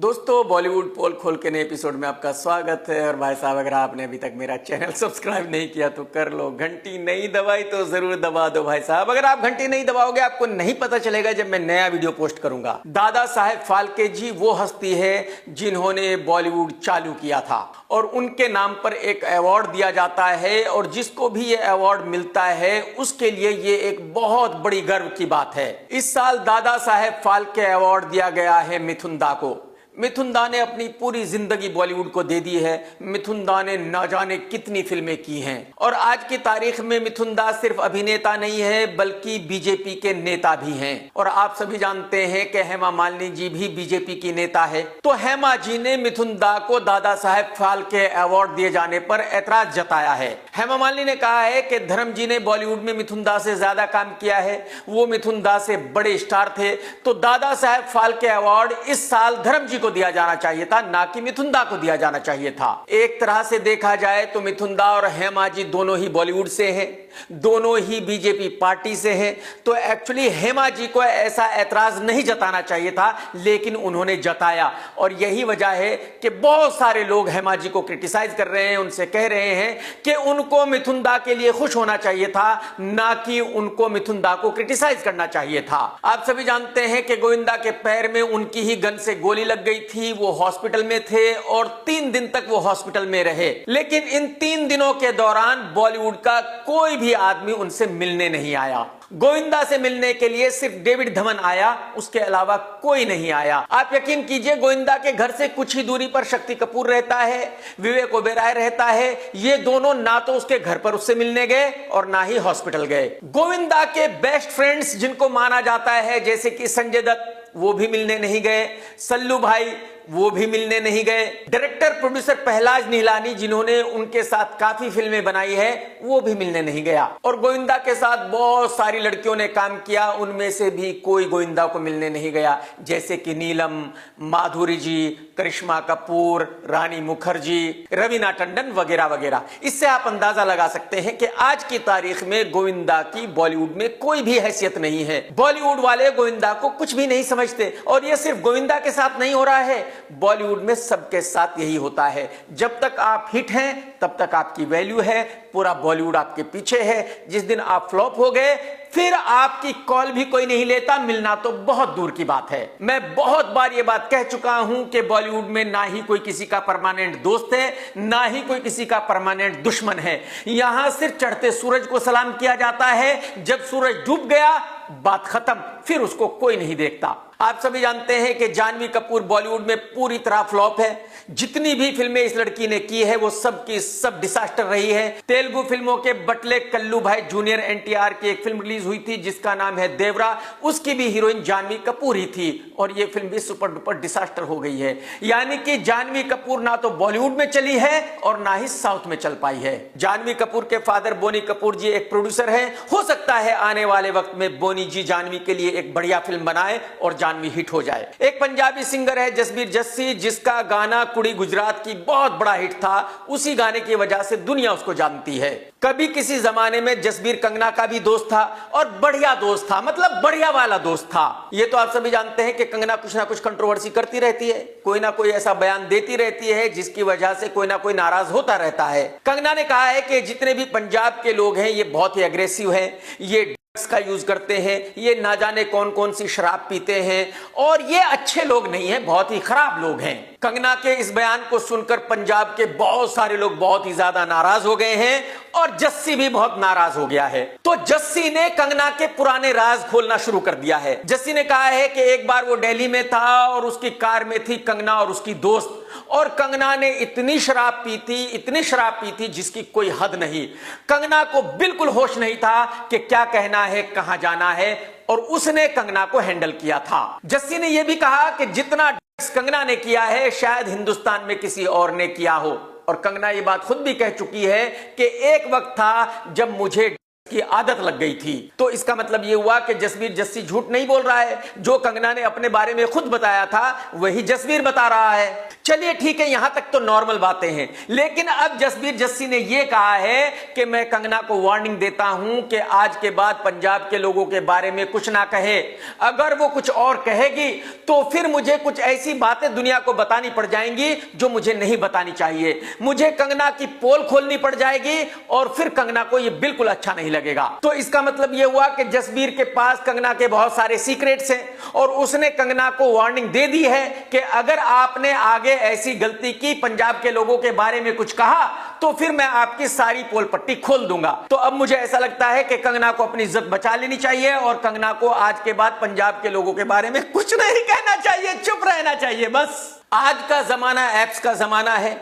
दोस्तों बॉलीवुड पोल खोल के नए एपिसोड में आपका स्वागत है। और भाई साहब, अगर आपने अभी तक मेरा चैनल सब्सक्राइब नहीं किया तो कर लो, घंटी नहीं दबाई तो जरूर दबा दो भाई साहब। अगर आप घंटी नहीं दबाओगे आपको नहीं पता चलेगा जब मैं नया वीडियो पोस्ट करूंगा। दादा साहेब फाल्के जी वो हस्ती है जिन्होंने बॉलीवुड चालू किया था और उनके नाम पर एक अवार्ड दिया जाता है और जिसको भी ये अवार्ड मिलता है उसके लिए ये एक बहुत बड़ी गर्व की बात है। इस साल दादा साहेब फाल्के अवार्ड दिया गया है मिथुन दा को। मिथुन दा ने अपनी पूरी जिंदगी बॉलीवुड को दे दी है। मिथुन दा ने ना जाने कितनी फिल्में की हैं और आज की तारीख में मिथुन दा सिर्फ अभिनेता नहीं है बल्कि बीजेपी के नेता भी हैं। और आप सभी जानते हैं कि हेमा मालिनी जी भी बीजेपी की नेता है। तो हेमा जी ने मिथुन दा को दादा साहेब फाल्के अवार्ड दिए जाने पर ऐतराज जताया है। हेमा मालिनी ने कहा है कि धर्म जी ने बॉलीवुड में मिथुन दा से ज्यादा काम किया है, वो मिथुन दा से बड़े स्टार थे, तो दादा साहेब फाल्के अवार्ड इस साल धर्म जी को दिया जाना चाहिए था, ना कि मिथुन दा को दिया जाना चाहिए था। एक तरह से देखा जाए तो मिथुन दा और हेमा जी दोनों ही बॉलीवुड से हैं, दोनों ही बीजेपी पार्टी से हैं। तो एक्चुअली हेमा जी को ऐसा ऐतराज नहीं जताना चाहिए था, लेकिन उन्होंने जताया और यही वजह है कि बहुत सारे लोग हेमा जी को क्रिटिसाइज कर रहे हैं, उनसे कह रहे हैं कि उनको मिथुन दा के लिए खुश होना चाहिए था, ना कि उनको मिथुन दा को क्रिटिसाइज करना चाहिए था। आप सभी जानते हैं कि गोविंदा के पैर में उनकी ही गन से गोली लग गई थी, वो हॉस्पिटल में थे और 3 दिन तक वो हॉस्पिटल में रहे। लेकिन इन 3 दिनों के दौरान बॉलीवुड का कोई भी आदमी उनसे मिलने नहीं आया। गोविंदा से मिलने के लिए सिर्फ डेविड धवन आया, उसके अलावा कोई नहीं आया। आप यकीन कीजिए, गोविंदा के घर से कुछ ही दूरी पर शक्ति कपूर रहता है, विवेक ओबेरॉय रहता है। ये दोनों ना तो उसके घर पर उससे मिलने गए और ना ही हॉस्पिटल गए। गोविंदा के बेस्ट फ्रेंड्स जिनको माना जाता है जैसे कि संजय दत्त, वो भी मिलने नहीं गए। सल्लू भाई, वो भी मिलने नहीं गए। डायरेक्टर प्रोड्यूसर पहलाज निहलानी जिन्होंने उनके साथ काफी फिल्में बनाई है, वो भी मिलने नहीं गया। और गोविंदा के साथ बहुत सारी लड़कियों ने काम किया, उनमें से भी कोई गोविंदा को मिलने नहीं गया, जैसे कि नीलम, माधुरी जी, करिश्मा कपूर, रानी मुखर्जी, रवीना टंडन वगैरह वगैरह। इससे आप अंदाजा लगा सकते हैं कि आज की तारीख में गोविंदा की बॉलीवुड में कोई भी हैसियत नहीं है। बॉलीवुड वाले गोविंदा को कुछ भी नहीं समझते और यह सिर्फ गोविंदा के साथ नहीं हो रहा है, बॉलीवुड में सबके साथ यही होता है। जब तक आप हिट हैं तब तक आपकी वैल्यू है, पूरा बॉलीवुड आपके पीछे है। जिस दिन आप फ्लॉप हो गए फिर आपकी कॉल भी कोई नहीं लेता, मिलना तो बहुत दूर की बात है। मैं बहुत बार यह बात कह चुका हूं कि बॉलीवुड में ना ही कोई किसी का परमानेंट दोस्त है, ना ही कोई किसी का परमानेंट दुश्मन है। यहां सिर्फ चढ़ते सूरज को सलाम किया जाता है, जब सूरज डूब गया बात खत्म, फिर उसको कोई नहीं देखता। आप सभी जानते हैं कि जानवी कपूर बॉलीवुड में पूरी तरह फ्लॉप है। जितनी भी फिल्में इस लड़की ने की है वो सब की सब डिसास्टर रही है। तेलुगु फिल्मों के बटले कल्लू भाई जूनियर एनटीआर की एक फिल्म रिलीज हुई थी जिसका नाम है देवरा, उसकी भी हीरोइन जानवी कपूर ही थी और ये फिल्म भी सुपर डुपर डिसास्टर हो गई है। यानी कि जानवी कपूर ना तो बॉलीवुड में चली है और ना ही साउथ में चल पाई है। जानवी कपूर के फादर बोनी कपूर जी एक प्रोड्यूसर है, हो सकता है आने वाले वक्त में बोनी जी जानवी के लिए एक बढ़िया फिल्म बनाए और जानवी हिट हो जाए। एक पंजाबी सिंगर है जसबीर जस्सी, जिसका गाना कुड़ी गुजरात की बहुत बड़ा हिट था, उसी गाने की वजह से दुनिया उसको जानती है। कभी किसी जमाने में जसबीर कंगना का भी दोस्त था और बढ़िया दोस्त था, मतलब बढ़िया वाला दोस्त था। ये तो आप सभी जानते हैं कि कंगना कुछ ना कुछ कंट्रोवर्सी करती रहती है, कोई ना कोई ऐसा बयान देती रहती है जिसकी वजह से कोई ना कोई नाराज होता रहता है। कंगना ने कहा है कि जितने भी पंजाब के लोग हैं ये बहुत ही एग्रेसिव हैं, ये का यूज करते हैं, ये ना जाने कौन कौन सी शराब पीते हैं और ये अच्छे लोग नहीं हैं, बहुत ही खराब लोग हैं। कंगना के इस बयान को सुनकर पंजाब के बहुत सारे लोग बहुत ही ज्यादा नाराज हो गए हैं और जस्सी भी बहुत नाराज हो गया है। तो जस्सी ने कंगना के पुराने राज खोलना शुरू कर दिया है। जस्सी ने कहा है कि एक बार वो दिल्ली में था और उसकी कार में थी कंगना और उसकी दोस्त, और कंगना ने इतनी शराब पी थी जिसकी कोई हद नहीं। कंगना को बिल्कुल होश नहीं था कि क्या कहना है, कहां जाना है, और उसने कंगना को हैंडल किया था। जस्सी ने यह भी कहा कि जितना कंगना ने किया है शायद हिंदुस्तान में किसी और ने किया हो। और कंगना ये बात खुद भी कह चुकी है कि एक वक्त था जब मुझे की आदत लग गई थी। तो इसका मतलब यह हुआ कि जसबीर जस्सी झूठ नहीं बोल रहा है, जो कंगना ने अपने बारे में खुद बताया था वही जसबीर बता रहा है। चलिए ठीक है, यहां तक तो नॉर्मल बातें हैं, लेकिन अब जसबीर जस्सी ने यह कहा है कि मैं कंगना को वार्निंग देता हूं कि आज के बाद पंजाब के लोगों के बारे में कुछ ना कहे। अगर वो कुछ और कहेगी तो फिर मुझे कुछ ऐसी बातें दुनिया को बतानी पड़ जाएंगी जो मुझे नहीं बतानी चाहिए। मुझे कंगना की पोल खोलनी पड़ जाएगी और फिर कंगना को यह बिल्कुल अच्छा नहीं लगेगा। तो इसका मतलब यह हुआ कि जसबीर के पास कंगना के बहुत सारे सीक्रेट्स हैं और उसने कंगना को वार्निंग दे दी है कि अगर आपने आगे ऐसी गलती की, पंजाब के लोगों के बारे में कुछ कहा, तो फिर मैं आपकी सारी पोल पट्टी खोल दूंगा। तो अब मुझे ऐसा लगता है कि कंगना को अपनी इज्जत बचा लेनी चाहिए और कंगना को आज के बाद पंजाब के लोगों के बारे में कुछ नहीं कहना चाहिए, चुप रहना चाहिए बस। आज का जमाना ऐप्स का जमाना है,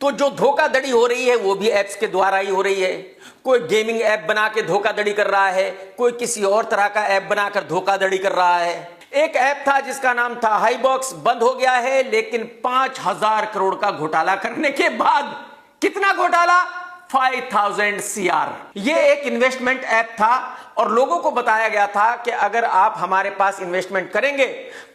तो जो धोखाधड़ी हो रही है वो भी ऐप्स के द्वारा ही हो रही है। कोई गेमिंग ऐप बना के धोखाधड़ी कर रहा है, कोई किसी और तरह का ऐप बनाकर धोखाधड़ी कर रहा है। एक ऐप था जिसका नाम था हाईबॉक्स, बंद हो गया है, लेकिन 5,000 करोड़ का घोटाला करने के बाद, कितना घोटाला, 5,000 CR। ये एक इन्वेस्टमेंट ऐप था और लोगों को बताया गया था कि अगर आप हमारे पास इन्वेस्टमेंट करेंगे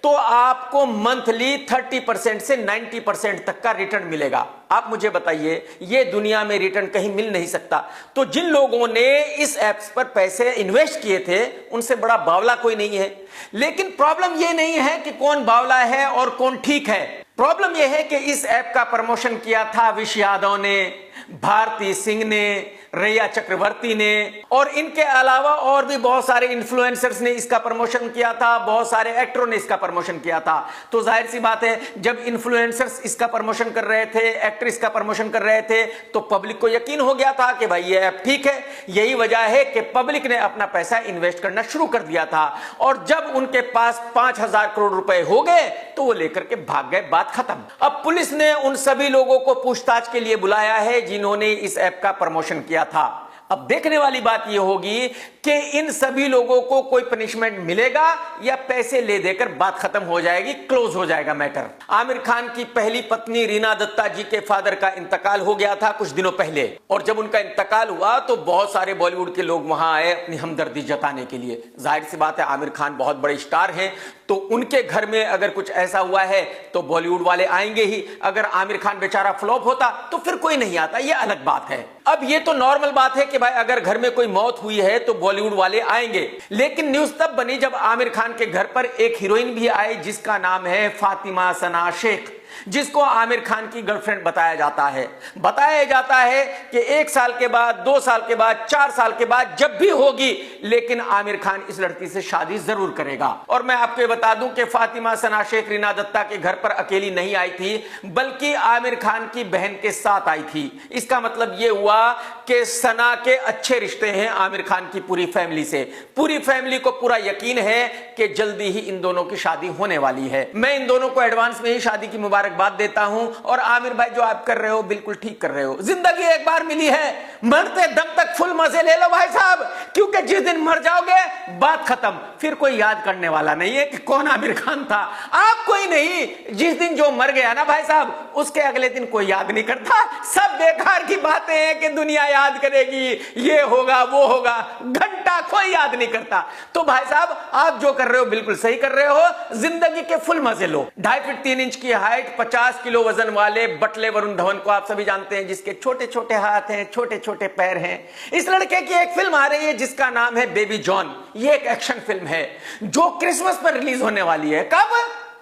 तो आपको मंथली 30% से 90% तक का रिटर्न मिलेगा। आप मुझे बताइए, ये दुनिया में रिटर्न कहीं मिल नहीं सकता। तो जिन लोगों ने इस ऐप्स पर पैसे इन्वेस्ट किए थे उनसे बड़ा बावला कोई नहीं है। लेकिन प्रॉब्लम ये नहीं है कि कौन बावला है और कौन ठीक है। प्रॉब्लम यह है कि इस ऐप का प्रमोशन किया था विश यादव ने, भारती सिंह ने, रैया चक्रवर्ती ने और इनके अलावा और भी बहुत सारे इन्फ्लुएंसर्स ने इसका प्रमोशन किया था, बहुत सारे एक्टरों ने इसका प्रमोशन किया था। तो जाहिर सी बात है, जब इन्फ्लुएंसर्स इसका प्रमोशन कर रहे थे, एक्टर इसका प्रमोशन कर रहे थे, तो पब्लिक को यकीन हो गया था कि भाई ये ऐप ठीक है। यही वजह है कि पब्लिक ने अपना पैसा इन्वेस्ट करना शुरू कर दिया था और जब उनके पास 5,000 करोड़ रुपए हो गए तो वो लेकर के भाग गए, बात खत्म। अब पुलिस ने उन सभी लोगों को पूछताछ के लिए बुलाया है जिन्होंने इस ऐप का प्रमोशन किया था। अब देखने वाली बात यह होगी कि इन सभी लोगों को कोई पनिशमेंट मिलेगा या पैसे ले देकर बात खत्म हो जाएगी, क्लोज हो जाएगा मैटर। आमिर खान की पहली पत्नी रीना दत्ता जी के फादर का इंतकाल हो गया था कुछ दिनों पहले और जब उनका इंतकाल हुआ तो बहुत सारे बॉलीवुड के लोग वहां आए अपनी हमदर्दी जताने के लिए। जाहिर सी बात है, आमिर खान बहुत बड़े स्टार हैं, तो उनके घर में अगर कुछ ऐसा हुआ है तो बॉलीवुड वाले आएंगे ही। अगर आमिर खान बेचारा फ्लॉप होता तो फिर कोई नहीं आता, यह अलग बात है। अब ये तो नॉर्मल बात है कि भाई अगर घर में कोई मौत हुई है तो बॉलीवुड वाले आएंगे, लेकिन न्यूज तब बनी जब आमिर खान के घर पर एक हीरोइन भी आई जिसका नाम है फातिमा सना शेख, जिसको आमिर खान की गर्लफ्रेंड बताया जाता है। बताया जाता है कि 1 साल के बाद, 2 साल के बाद, 4 साल के बाद जब भी होगी, लेकिन आमिर खान इस लड़की से शादी जरूर करेगा। और मैं आपको ये बता दूं कि फातिमा सना शेख रीना दत्ता के घर पर अकेली नहीं आई थी, बल्कि आमिर खान की बहन के साथ आई थी। इसका मतलब यह हुआ कि सना के अच्छे रिश्ते हैं आमिर खान की पूरी फैमिली से। पूरी फैमिली को पूरा यकीन है कि जल्दी ही इन दोनों की शादी होने वाली है। मैं इन दोनों को एडवांस में ही शादी की मुबारकबाद देता हूं। और आमिर भाई, जो आप कर रहे हो बिल्कुल ठीक कर रहे हो। जिंदगी एक बार मिली है, मरते दम तक फुल मजे ले लो भाई साहब, क्योंकि जिस दिन मर जाओगे बात खत्म, फिर कोई याद करने वाला नहीं है कि कौन आमिर खान था। आप कोई नहीं, जिस दिन जो मर गया ना भाई साहब, उसके अगले दिन कोई याद नहीं करता। सब बेकार की बातें हैं कि दुनिया याद करेगी, ये होगा वो होगा, घंटा कोई याद नहीं करता। तो भाई साहब, आप जो कर रहे हो बिल्कुल सही कर रहे हो, जिंदगी के फुल मजे लो। 2.5 फीट 3 इंच की हाइट, 50 किलो वजन वाले बटले वरुण धवन को आप सभी जानते हैं, जिसके छोटे छोटे हाथ हैं, छोटे छोटे पैर हैं। इस लड़के की एक फिल्म आ रही है जिसका नाम है बेबी जॉन। ये एक एक्शन फिल्म है जो क्रिसमस पर रिलीज होने वाली है। कब?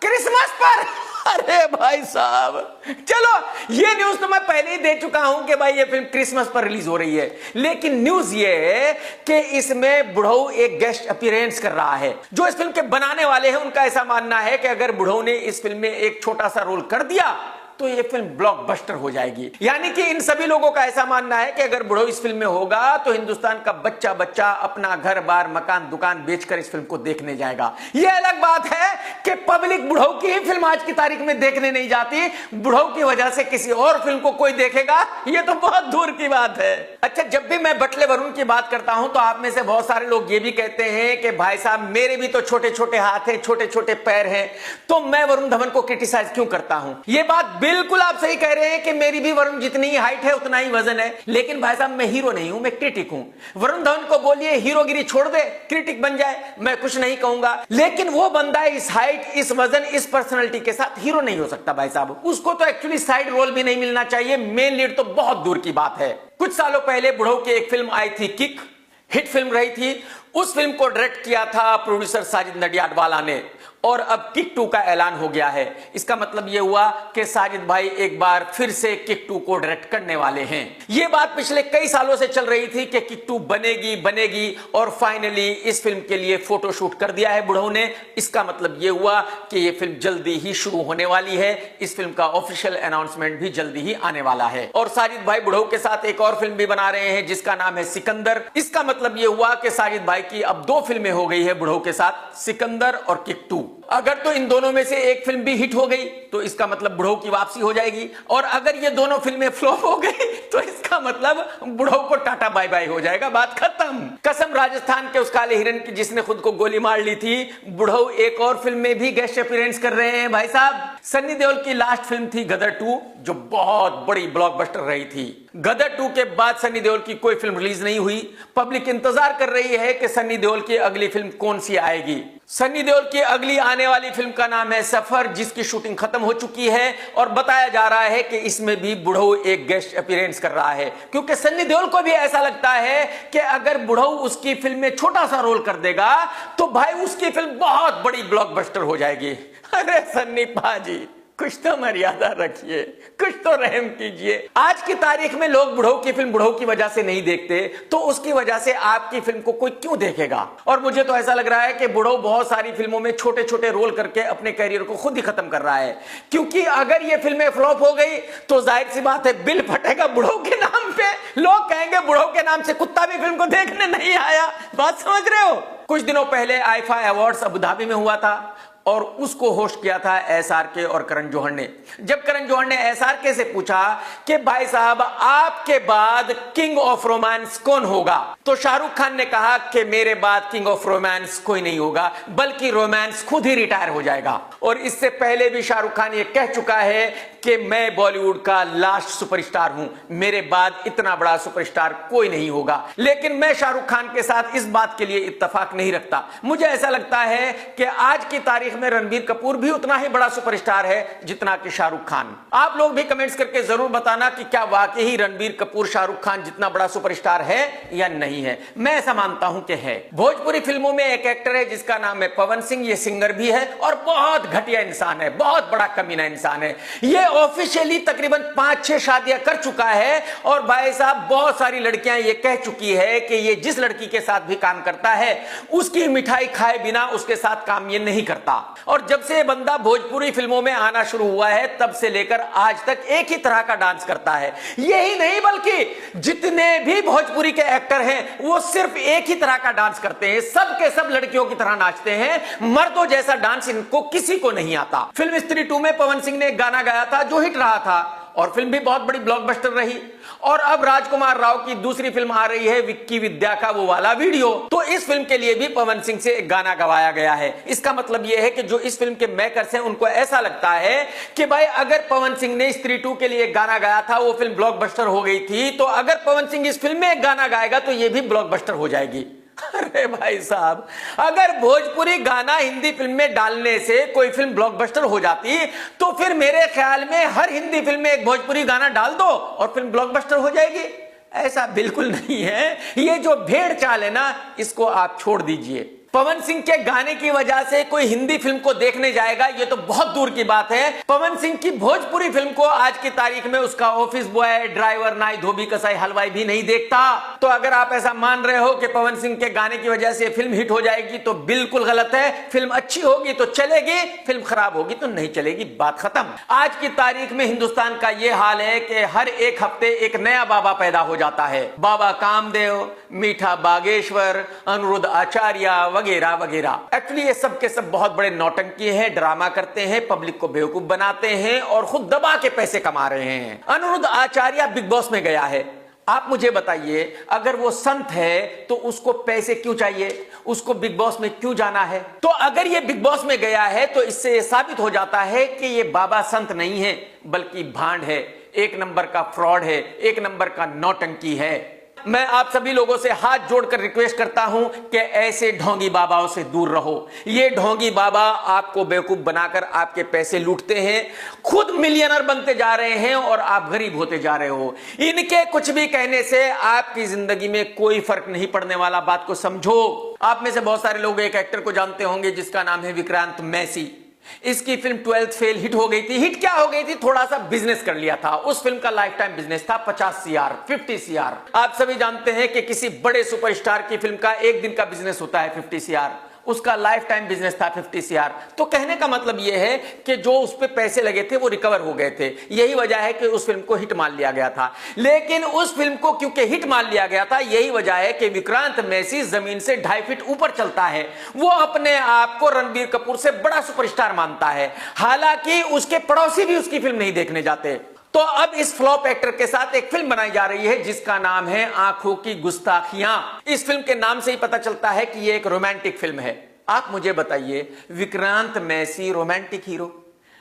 क्रिसमस पर। अरे भाई साहब, चलो ये न्यूज तो मैं पहले ही दे चुका हूं कि भाई ये फिल्म क्रिसमस पर रिलीज हो रही है, लेकिन न्यूज ये है कि इसमें बुढ़ऊ एक गेस्ट अपीयरेंस कर रहा है। जो इस फिल्म के बनाने वाले हैं उनका ऐसा मानना है कि अगर बुढ़ऊ ने इस फिल्म में एक छोटा सा रोल कर दिया तो ये फिल्म ब्लॉकबस्टर हो जाएगी। यानी कि इन सभी लोगों का ऐसा मानना है कि अगर बुढ़ऊ इस फिल्म में होगा तो हिंदुस्तान का बच्चा बच्चा अपना घर बार मकान दुकान बेचकर इस फिल्म को देखने जाएगा। ये अलग बात है कि पब्लिक बुढ़ऊ की ही फिल्म आज की तारीख में देखने नहीं जाती, बुढ़ऊ की वजह से किसी और फिल्म को कोई देखेगा, ये तो बहुत दूर की बात है। अच्छा, जब भी मैं बटले वरुण की बात करता हूं तो आप में से बहुत सारे लोग ये भी कहते हैं कि भाई साहब मेरे भी तो छोटे छोटे हाथ हैं, छोटे छोटे पैर हैं, तो मैं वरुण धवन को क्रिटिसाइज क्यों करता हूं। ये बात बिल्कुल आप सही कह रहे हैं कि मेरी भी वरुण जितनी ही हाइट है उतना ही वजन है, लेकिन भाई साहब मैं हीरो नहीं हूं, मैं क्रिटिक हूं। वरुण धवन को बोलिए हीरोगिरी छोड़ दे, क्रिटिक बन जाए, मैं कुछ नहीं कहूंगा, लेकिन वो बंदा इस हाइट, इस वजन, इस पर्सनालिटी के साथ हीरो नहीं हो सकता भाई साहब। उसको तो एक्चुअली साइड रोल भी नहीं मिलना चाहिए, मेन लीड तो बहुत दूर की बात है। कुछ सालों पहले बुढ़ऊ की एक फिल्म आई थी किक, हिट फिल्म रही थी। उस फिल्म को डायरेक्ट किया था प्रोड्यूसर साजिद नडियाडवाला ने, और अब किक 2 का ऐलान हो गया है। इसका मतलब यह हुआ कि साजिद भाई एक बार फिर से किक 2 को डायरेक्ट करने वाले हैं। यह बात पिछले कई सालों से चल रही थी कि किक 2 बनेगी, और फाइनली इस फिल्म के लिए फोटोशूट कर दिया है बुढ़ऊ ने। इसका मतलब यह हुआ कि यह फिल्म जल्दी ही शुरू होने वाली है। इस फिल्म का ऑफिशियल अनाउंसमेंट भी जल्दी ही आने वाला है। और साजिद भाई बुढ़ऊ के साथ एक और फिल्म भी बना रहे हैं जिसका नाम है सिकंदर। इसका मतलब यह हुआ कि साजिद भाई की अब 2 फिल्में हो गई है बुढ़ऊ के साथ, सिकंदर और किक 2। अगर तो इन दोनों में से एक फिल्म भी हिट हो गई तो इसका मतलब बुढ़ऊ की वापसी हो जाएगी, और अगर ये दोनों फिल्में फ्लॉप हो गई तो इसका मतलब बुढ़ऊ को टाटा बाय बाय हो जाएगा, बात खत्म। कसम राजस्थान के उस काले हिरन की जिसने खुद को गोली मार ली थी, बुढ़ऊ एक और फिल्म में भी गेस्ट अपीयरेंस कर रहे हैं भाई साहब। सन्नी देओल की लास्ट फिल्म थी गदर 2, जो बहुत बड़ी ब्लॉकबस्टर रही थी। गदर 2 के बाद सन्नी देओल की कोई फिल्म रिलीज नहीं हुई। पब्लिक इंतजार कर रही है कि सन्नी देओल की अगली फिल्म कौन सी आएगी। सन्नी देओल की अगली आने वाली फिल्म का नाम है सफर, जिसकी शूटिंग खत्म हो चुकी है, और बताया जा रहा है कि इसमें भी बुढ़ऊ एक गेस्ट अपीयरेंस कर रहा है, क्योंकि सन्नी देओल को भी ऐसा लगता है कि अगर बुढ़ऊ उसकी फिल्म में छोटा सा रोल कर देगा तो भाई उसकी फिल्म बहुत बड़ी ब्लॉकबस्टर हो जाएगी। अरे सन्नी पाजी, कुछ तो मर्यादा रखिए, कुछ तो रहम कीजिए। आज की तारीख में लोग बुढ़ऊ की फिल्म बुढ़ऊ की वजह से नहीं देखते, तो उसकी वजह से आपकी फिल्म को कोई क्यों देखेगा। और मुझे तो ऐसा लग रहा है कि बुढ़ऊ बहुत सारी फिल्मों में छोटे छोटे रोल करके अपने करियर को खुद ही खत्म कर रहा है, क्योंकि अगर ये फिल्में फ्लॉप हो गई तो जाहिर सी बात है बिल फटेगा बुढ़ऊ के नाम पे। लोग कहेंगे बुढ़ऊ के नाम से कुत्ता भी फिल्म को देखने नहीं आया। बात समझ रहे हो। कुछ दिनों पहले आईफा अवार्ड्स अबू धाबी में हुआ था, और उसको होस्ट किया था एसआरके और करण जौहर ने। जब करण जौहर ने एसआरके से पूछा कि भाई साहब आपके बाद किंग ऑफ रोमांस कौन होगा, तो शाहरुख खान ने कहा कि मेरे बाद किंग ऑफ रोमांस कोई नहीं होगा, बल्कि रोमांस खुद ही रिटायर हो जाएगा। और इससे पहले भी शाहरुख खान ये कह चुका है कि मैं बॉलीवुड का लास्ट सुपरस्टार हूं, मेरे बाद इतना बड़ा सुपरस्टार कोई नहीं होगा। लेकिन मैं शाहरुख खान के साथ इस बात के लिए इत्तेफाक नहीं रखता। मुझे ऐसा लगता है कि आज की तारीख में रणबीर कपूर भी उतना ही बड़ा सुपरस्टार है जितना कि शाहरुख खान। आप लोग भी कमेंट्स करके जरूर बताना कि क्या वाकई ही रणबीर कपूर शाहरुख खान जितना बड़ा सुपरस्टार है या नहीं है। मैं ऐसा मानता हूं कि है। भोजपुरी फिल्मों में एक एक्टर है जिसका नाम है पवन सिंह। ये सिंगर भी है और बहुत घटिया इंसान है, बहुत बड़ा कमीना इंसान है। ये ऑफिशियली तकरीबन 5-6 शादियां कर चुका है, और भाई साहब बहुत सारी लड़कियां ये कह चुकी है कि ये जिस लड़की के साथ भी काम करता है उसकी मिठाई खाए बिना उसके साथ काम ये नहीं करता। और जब से ये बंदा भोजपुरी फिल्मों में आना शुरू हुआ है तब से लेकर आज तक एक ही तरह का डांस करता है। यही नहीं बल्कि जितने भी भोजपुरी के एक्टर हैं वो सिर्फ एक ही तरह का डांस करते हैं, सब के सब लड़कियों की तरह नाचते हैं। मर्दों जैसा डांस इनको किसी को नहीं आता। फिल्म स्त्री 2 में पवन सिंह ने एक गाना गाया था जो हिट रहा था, और फिल्म भी बहुत बड़ी ब्लॉकबस्टर रही। और अब राजकुमार राव की दूसरी फिल्म आ रही है विक्की विद्या का वो वाला वीडियो, तो इस फिल्म के लिए भी पवन सिंह से एक गाना गवाया गया है। इसका मतलब यह है कि जो इस फिल्म के मेकर्स हैं उनको ऐसा लगता है कि भाई अगर पवन सिंह ने स्त्री 2 के लिए एक गाना गाया था, वो फिल्म ब्लॉकबस्टर हो गई थी, तो अगर पवन सिंह इस फिल्म में एक गाना गाएगा तो ये भी ब्लॉकबस्टर हो जाएगी। अरे भाई साहब, अगर भोजपुरी गाना हिंदी फिल्म में डालने से कोई फिल्म ब्लॉकबस्टर हो जाती तो फिर मेरे ख्याल में हर हिंदी फिल्म में एक भोजपुरी गाना डाल दो और फिल्म ब्लॉकबस्टर हो जाएगी। ऐसा बिल्कुल नहीं है। ये जो भेड़ चाल है ना, इसको आप छोड़ दीजिए। पवन सिंह के गाने की वजह से कोई हिंदी फिल्म को देखने जाएगा ये तो बहुत दूर की बात है। पवन सिंह की भोजपुरी फिल्म को आज की तारीख में उसका ऑफिस बॉय, ड्राइवर, नाई, धोबी, कसाई, हलवाई भी नहीं देखता। तो अगर आप ऐसा मान रहे हो कि पवन सिंह के गाने की वजह से फिल्म हिट हो जाएगी तो बिल्कुल गलत है। फिल्म अच्छी होगी तो चलेगी, फिल्म खराब होगी तो नहीं चलेगी, बात खत्म। आज की तारीख में हिंदुस्तान का यह हाल है कि हर एक हफ्ते एक नया बाबा पैदा हो जाता है। बाबा कामदेव, मीठा बागेश्वर, अनिरुद्ध आचार्य वगैरह वगैरह। एक्चुअली ये सब के सब बहुत बड़े नौटंकी हैं, ड्रामा करते हैं, पब्लिक को बेवकूफ बनाते हैं और खुद दबा के पैसे कमा रहे हैं। अनिरुद्ध आचार्य बिग बॉस में गया है, आप मुझे बताइए, अगर वो संत है तो उसको पैसे क्यों चाहिए, उसको बिग बॉस में क्यों जाना है? तो अगर ये बिग बॉस में गया है तो इससे ये साबित हो जाता है कि ये बाबा संत नहीं है, बल्कि भांड है, एक नंबर का फ्रॉड है, एक नंबर का नौटंकी है। मैं आप सभी लोगों से हाथ जोड़कर रिक्वेस्ट करता हूं कि ऐसे ढोंगी बाबाओं से दूर रहो। ये ढोंगी बाबा आपको बेवकूफ बनाकर आपके पैसे लूटते हैं, खुद मिलियनर बनते जा रहे हैं और आप गरीब होते जा रहे हो। इनके कुछ भी कहने से आपकी जिंदगी में कोई फर्क नहीं पड़ने वाला, बात को समझो। आप में से बहुत सारे लोग एक एक्टर को जानते होंगे जिसका नाम है विक्रांत मैसी। इसकी फिल्म 12th फेल हिट हो गई थी। हिट क्या हो गई थी, थोड़ा सा बिजनेस कर लिया था। उस फिल्म का लाइफ टाइम बिजनेस था 50 CR 50 CR। आप सभी जानते हैं कि किसी बड़े सुपरस्टार की फिल्म का एक दिन का बिजनेस होता है 50 CR, उसका लाइफ टाइम बिजनेस था 50 CR। तो कहने का मतलब यह है कि जो उस पे पैसे लगे थे वो रिकवर हो गए थे। यही वजह है कि उस फिल्म को हिट मान लिया गया था। लेकिन उस फिल्म को क्योंकि हिट मान लिया गया था, यही वजह है कि विक्रांत मैसी जमीन से 2.5 फीट ऊपर चलता है। वो अपने आप को रणबीर कपूर से बड़ा सुपरस्टार मानता है, हालांकि उसके पड़ोसी भी उसकी फिल्म नहीं देखने जाते। तो अब इस फ्लॉप एक्टर के साथ एक फिल्म बनाई जा रही है जिसका नाम है आंखों की गुस्ताखियां। इस फिल्म के नाम से ही पता चलता है कि यह एक रोमांटिक फिल्म है। आप मुझे बताइए, विक्रांत मैसी रोमांटिक हीरो?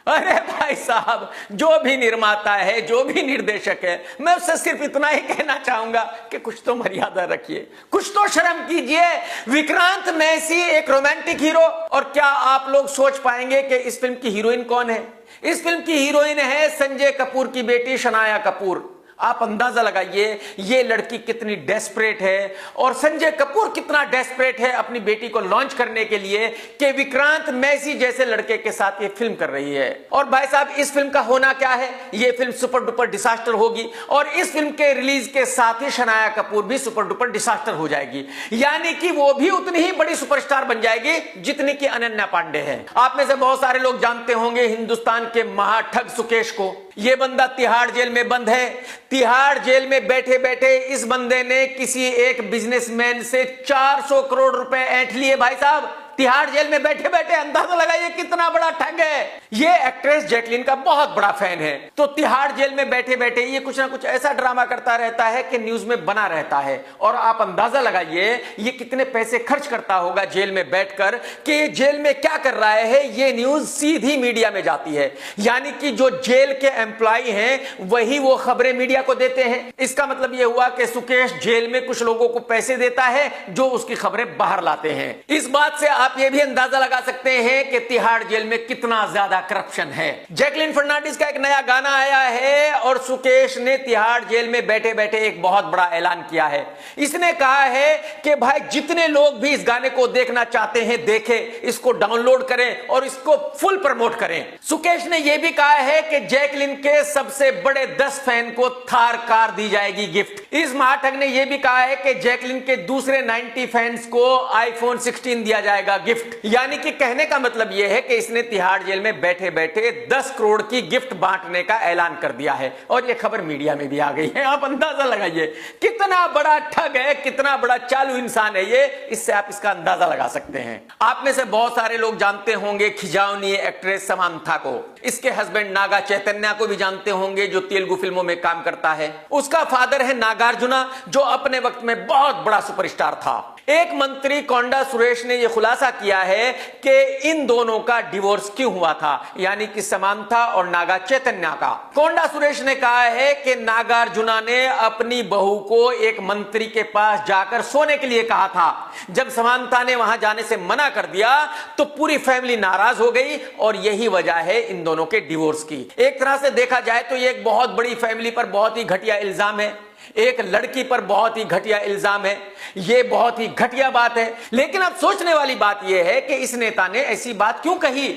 अरे भाई साहब, जो भी निर्माता है, जो भी निर्देशक है, मैं उससे सिर्फ इतना ही कहना चाहूंगा कि कुछ तो मर्यादा रखिए, कुछ तो शर्म कीजिए। विक्रांत मैसी एक रोमांटिक हीरो? और क्या आप लोग सोच पाएंगे कि इस फिल्म की हीरोइन कौन है? इस फिल्म की हीरोइन है संजय कपूर की बेटी शनाया कपूर। आप अंदाजा लगाइए ये लड़की कितनी डेस्परेट है और संजय कपूर कितना डेस्परेट है अपनी बेटी को लॉन्च करने के लिए कि विक्रांत मैसी जैसे लड़के के साथ ये फिल्म कर रही है। और भाई साहब, इस फिल्म का होना क्या है, ये फिल्म सुपर डुपर डिसास्टर होगी और इस फिल्म के रिलीज के साथ ही शनाया कपूर भी सुपर डुपर डिसास्टर हो जाएगी, यानी कि वो भी उतनी ही बड़ी सुपरस्टार बन जाएगी जितनी कि अनन्या पांडे है। आप में से बहुत सारे लोग जानते होंगे हिंदुस्तान के महाठग सुकेश को। ये बंदा तिहाड़ जेल में बंद है। तिहाड़ जेल में बैठे बैठे इस बंदे ने किसी एक बिजनेसमैन से 400 करोड़ रुपए ऐंठ लिए। भाई साहब, तिहाड़ जेल में बैठे बैठे, अंदाजा लगाइए कितना बड़ा ठग है। ये एक्ट्रेस जैकलीन का बहुत बड़ा फैन है, तो तिहाड़ जेल में बैठे बैठे ये कुछ ना कुछ ऐसा ड्रामा करता रहता है कि न्यूज में बना रहता है। और आप अंदाजा लगाइए ये कितने पैसे खर्च करता होगा जेल में बैठकर कि ये जेल में क्या कर रहा है। ये न्यूज सीधी मीडिया में जाती है, यानी कि जो जेल के एम्प्लॉय हैं वही वो खबरें मीडिया को देते हैं। इसका मतलब ये हुआ कि सुकेश जेल में कुछ लोगों को पैसे देता है जो उसकी खबरें बाहर लाते हैं। इस बात से आप ये भी अंदाजा लगा सकते हैं कि तिहाड़ जेल में कितना ज्यादा करप्शन है। जैकलीन फर्नांडिस का एक नया गाना आया है और सुकेश ने तिहाड़ जेल में बैठे बैठे एक बहुत बड़ा ऐलान किया है। इसने कहा है कि भाई जितने लोग भी इस गाने को देखना चाहते हैं देखें, इसको डाउनलोड करें और इसको फुल प्रमोट करें। सुकेश ने यह भी कहा है कि जैकलीन के सबसे बड़े 10 फैन को थार कार दी जाएगी गिफ्ट। इस महाठग ने यह भी कहा है कि जैकलीन के दूसरे 90 फैंस को iPhone 16 दिया जाएगा गिफ्ट। यानी कि कहने का मतलब यह है कि इसने तिहाड़ जेल में बैठे बैठे 10 करोड़ की गिफ्ट बांटने का ऐलान कर दिया है और यह खबर मीडिया में भी आ गई है। आप अंदाजा लगाइए कितना बड़ा ठग है, कितना बड़ा चालू इंसान है ये, इससे आप इसका अंदाजा लगा सकते हैं। आप में से बहुत सारे लोग जानते होंगे खिजावनी एक्ट्रेस समांथा को। इसके हस्बैंड नागा चैतन्य को भी जानते होंगे जो तेलुगु फिल्मों में काम करता है। उसका फादर है नागार्जुना जो अपने वक्त में बहुत बड़ा सुपरस्टार था। एक मंत्री कोंडा सुरेश ने यह खुलासा किया है कि इन दोनों का डिवोर्स क्यों हुआ था, यानी कि समांथा और नागा चैतन्य का। कोंडा सुरेश ने कहा है कि नागार्जुना ने अपनी बहू को एक मंत्री के पास जाकर सोने के लिए कहा था। जब समांथा ने वहां जाने से मना कर दिया तो पूरी फैमिली नाराज हो गई और यही वजह है इन दोनों के डिवोर्स की। एक तरह से देखा जाए तो यह एक बहुत बड़ी फैमिली पर बहुत ही घटिया इल्जाम है, एक लड़की पर बहुत ही घटिया इल्जाम है। यह बहुत ही घटिया बात है। लेकिन अब सोचने वाली बात यह है कि इस नेता ने ऐसी बात क्यों कही?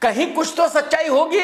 कहीं कुछ तो सच्चाई होगी,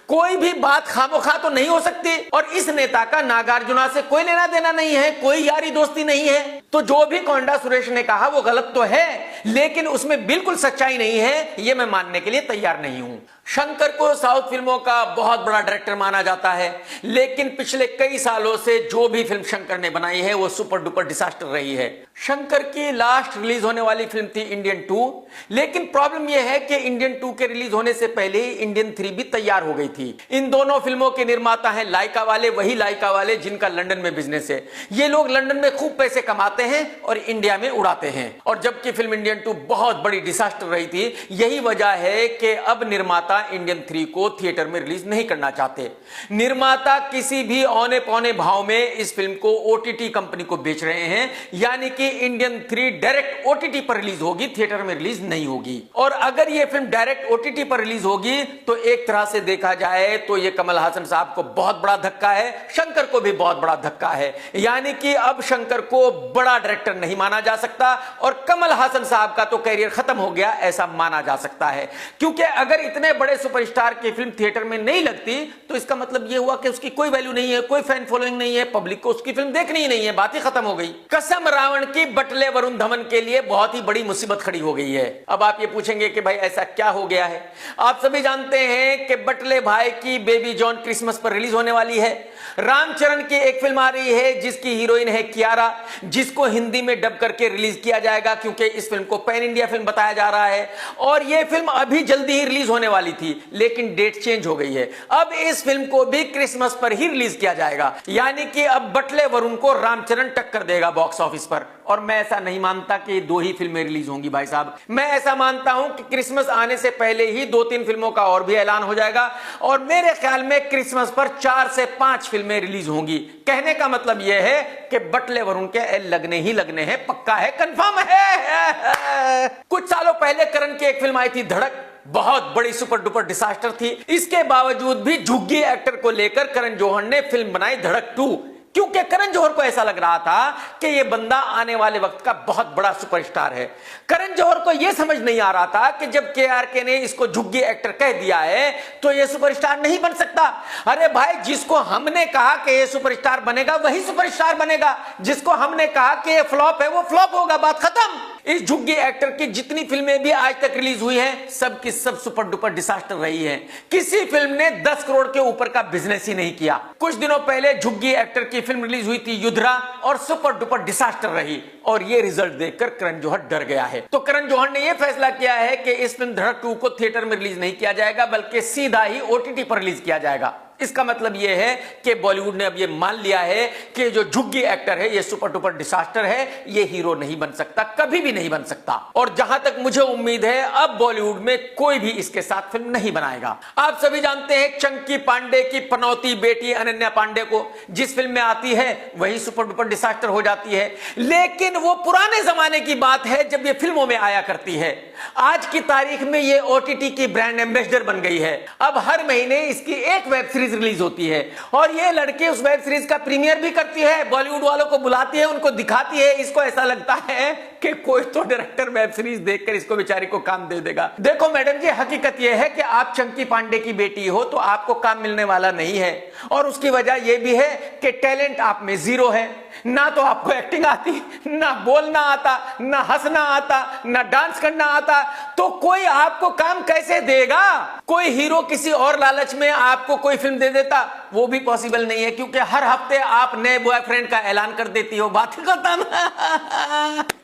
कोई भी बात खामोखा तो नहीं हो सकती। और इस नेता का नागार्जुना से कोई लेना देना नहीं है, कोई यारी दोस्ती नहीं है। तो जो भी कोंडा सुरेश ने कहा वो गलत तो है, लेकिन उसमें बिल्कुल सच्चाई नहीं है, ये मैं मानने के लिए तैयार नहीं हूं। शंकर को साउथ फिल्मों का बहुत बड़ा डायरेक्टर माना जाता है, लेकिन पिछले कई सालों से जो भी फिल्म शंकर ने बनाई है वो सुपर डुपर डिजास्टर रही है। शंकर की लास्ट रिलीज होने वाली फिल्म थी इंडियन 2, लेकिन प्रॉब्लम यह है कि इंडियन 2 के रिलीज होने से पहले ही इंडियन 3 भी तैयार हो गई थी। इन दोनों फिल्मों के निर्माता हैं लाइका वाले, वही लाइका वाले जिनका लंदन में बिजनेस है। ये लोग लंदन में खूब पैसे कमाते हैं और इंडिया में उड़ाते हैं। और जबकि फिल्म इंडियन 2 बहुत बड़ी डिजास्टर रही थी, यही वजह है कि अब निर्माता इंडियन 3 को थिएटर में रिलीज नहीं करना चाहते। निर्माता किसी भी औने पौने भाव में इस फिल्म को ओटीटी कंपनी को बेच रहे हैं, यानी कि इंडियन 3 डायरेक्ट ओटीटी पर रिलीज होगी, थिएटर में रिलीज नहीं होगी। और अगर यह फिल्म डायरेक्ट ओटीटी पर रिलीज होगी तो एक तरह से देखा जाए तो यह कमल हासन साहब को बहुत बड़ा धक्का है, शंकर को भी बहुत बड़ा धक्का है। यानी कि अब शंकर को बड़ा डायरेक्टर नहीं माना जा सकता और कमल हासन साहब का तो कैरियर खत्म हो गया ऐसा माना जा सकता है। क्योंकि अगर इतने बड़े सुपरस्टार की फिल्म थिएटर में नहीं लगती तो इसका मतलब यह हुआ कि उसकी कोई वैल्यू नहीं है, कोई फैन फॉलोइंग नहीं है, पब्लिक को उसकी फिल्म देखनी ही नहीं है, बात ही खत्म हो गई। कसम रावण की बटले वरुण धवन के लिए बहुत ही बड़ी मुसीबत खड़ी हो गई है। अब आप ये पूछेंगे कि भाई ऐसा क्या हो गया है। आप सभी जानते हैं कि बटले भाई की बेबी जॉन क्रिसमस पर रिलीज होने वाली है। रामचरण की एक फिल्म आ रही है जिसकी हीरोइन है कियारा, जिसको हिंदी में डब करके रिलीज किया जाएगा क्योंकि इस फिल्म को पैन इंडिया फिल्म बताया जा रहा है। और यह फिल्म अभी जल्दी ही रिलीज होने वाली थी, लेकिन डेट चेंज हो गई है। अब इस फिल्म को भी क्रिसमस पर ही रिलीज किया जाएगा, यानी कि अब बटले वरुण को रामचरण टक्कर देगा बॉक्स ऑफिस पर। और मैं ऐसा नहीं मानता कि 2 ही फिल्में रिलीज होंगी भाई साहब। मैं ऐसा मानता हूं कि क्रिसमस आने से पहले ही 2-3 फिल्मों का और भी ऐलान हो जाएगा और मेरे ख्याल में क्रिसमस पर 4 से 5 फिल्में रिलीज होंगी। कहने का मतलब यह है कि बटले वरुण के लगने ही लगने हैं, पक्का है, कंफर्म है। कुछ सालों पहले करण की एक फिल्म आई थी धड़क, बहुत बड़ी सुपर डुपर डिजास्टर थी। इसके बावजूद भी झुग्गी एक्टर को लेकर करण जौहर ने फिल्म बनाई धड़क 2, क्योंकि करण जौहर को ऐसा लग रहा था कि यह बंदा आने वाले वक्त का बहुत बड़ा सुपरस्टार है। करण जौहर को यह समझ नहीं आ रहा था कि जब केआरके ने इसको झुग्गी एक्टर कह दिया है तो यह सुपरस्टार नहीं बन सकता। अरे भाई, जिसको हमने कहा कि यह सुपरस्टार बनेगा वही सुपरस्टार बनेगा, जिसको हमने कहा कि यह फ्लॉप है वो फ्लॉप होगा, बात खत्म। इस झुग्गी एक्टर की जितनी फिल्में भी आज तक रिलीज हुई हैं, सब की सब सुपर डुपर डिजास्टर रही हैं। किसी फिल्म ने 10 करोड़ के ऊपर का बिजनेस ही नहीं किया। कुछ दिनों पहले झुग्गी एक्टर की फिल्म रिलीज हुई थी युद्धरा और सुपर डुपर डिजास्टर रही और ये रिजल्ट देखकर करण जौहर डर गया है। तो करण जौहर ने यह फैसला किया है कि इस फिल्म धड़क 2 को थिएटर में रिलीज नहीं किया जाएगा, बल्कि सीधा ही ओटीटी पर रिलीज किया जाएगा। इसका मतलब यह है कि बॉलीवुड ने अब यह मान लिया है कि जो झुग्गी एक्टर है यह सुपर डुपर डिजास्टर है, यह हीरो नहीं बन सकता, कभी भी नहीं बन सकता। और जहां तक मुझे उम्मीद है अब बॉलीवुड में कोई भी इसके साथ फिल्म नहीं बनाएगा। आप सभी जानते हैं चंकी पांडे की पनौती बेटी अनन्या पांडे को जिस फिल्म में आती है वही सुपर डुपर डिजास्टर हो जाती है, लेकिन वो पुराने जमाने की बात है जब ये फिल्मों में आया करती है। आज की तारीख में ये ओटीटी की ब्रांड एम्बेसडर बन गई है। अब हर महीने इसकी एक वेब सीरीज रिलीज होती है और ये लड़की उस वेब सीरीज का प्रीमियर भी करती है, बॉलीवुड वालों को बुलाती है, उनको दिखाती है। इसको ऐसा लगता है कि कोई तो डायरेक्टर वेब सीरीज देखकर इसको बेचारी को काम दे देगा। देखो मैडम जी, हकीकत यह है कि आप चंकी पांडे की बेटी हो तो आपको काम मिलने वाला नहीं है और उसकी वजह यह भी है कि टैलेंट आप में जीरो है। ना तो आपको एक्टिंग आती, ना बोलना आता, ना हंसना आता, ना डांस करना आता, तो कोई आपको काम कैसे देगा? कोई हीरो किसी और लालच में आपको कोई फिल्म दे देता, वो भी पॉसिबल नहीं है, क्योंकि हर हफ्ते आप नए बॉयफ्रेंड का ऐलान कर देती हो, बात खत्म।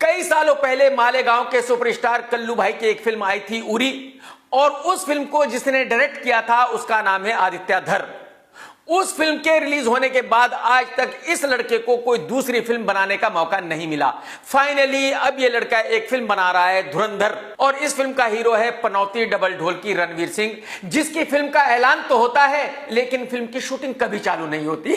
कई सालों पहले मालेगांव के सुपरस्टार कल्लू भाई की एक फिल्म आई थी उरी, और उस फिल्म को जिसने डायरेक्ट किया था उसका नाम है आदित्य धर। उस फिल्म के रिलीज होने के बाद आज तक इस लड़के को कोई दूसरी फिल्म बनाने का मौका नहीं मिला। फाइनली अब ये लड़का एक फिल्म बना रहा है धुरंधर, और इस फिल्म का हीरो है पनौती डबल ढोल की रणवीर सिंह, जिसकी फिल्म का ऐलान तो होता है लेकिन फिल्म की शूटिंग कभी चालू नहीं होती।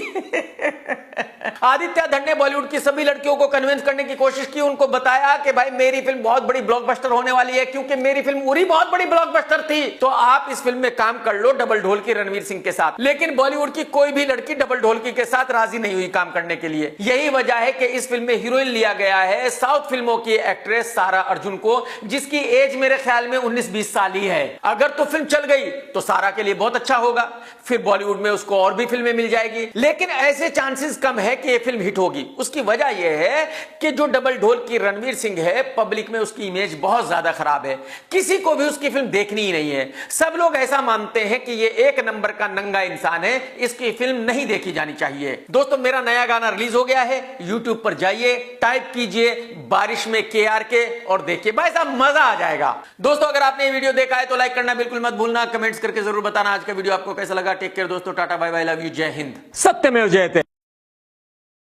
आदित्य धर ने बॉलीवुड की सभी लड़कियों को कन्विंस करने की कोशिश की, उनको बताया कि भाई मेरी फिल्म बहुत बड़ी ब्लॉकबस्टर होने वाली है, क्योंकि मेरी फिल्म उरी बहुत बड़ी ब्लॉकबस्टर थी, तो आप इस फिल्म में काम कर लो डबल ढोल की रणवीर सिंह के साथ। लेकिन बॉलीवुड की कोई भी लड़की डबल ढोलकी के साथ राजी नहीं हुई काम करने के लिए। यही वजह है कि इस फिल्म में हीरोइन लिया गया है साउथ फिल्मों की एक्ट्रेस सारा अर्जुन को, जिसकी एज मेरे ख्याल में 19-20 साल ही है। अगर तो फिल्म चल गई तो सारा के लिए बहुत अच्छा होगा, फिर बॉलीवुड में उसको और भी फिल्में मिल जाएगी। लेकिन ऐसे चांसेस कम है कि यह फिल्म हिट होगी। उसकी वजह यह है कि जो डबल ढोल की रणवीर सिंह है, पब्लिक में उसकी इमेज बहुत ज्यादा खराब है, किसी को भी उसकी फिल्म देखनी ही नहीं है। सब लोग ऐसा मानते हैं कि ये एक नंबर का नंगा इंसान है, इसकी फिल्म नहीं देखी जानी चाहिए। दोस्तों, मेरा नया गाना रिलीज हो गया है, YouTube पर जाइए, टाइप कीजिए बारिश में KRK और देखिए, भाई साहब मजा आ जाएगा। दोस्तों, अगर आपने ये वीडियो देखा है तो लाइक करना बिल्कुल मत भूलना, कमेंट्स करके जरूर बताना आज का वीडियो आपको कैसा लगा। टेक केयर दोस्तों, tata bye bye, love you, जय हिंद, सत्यमेव जयते।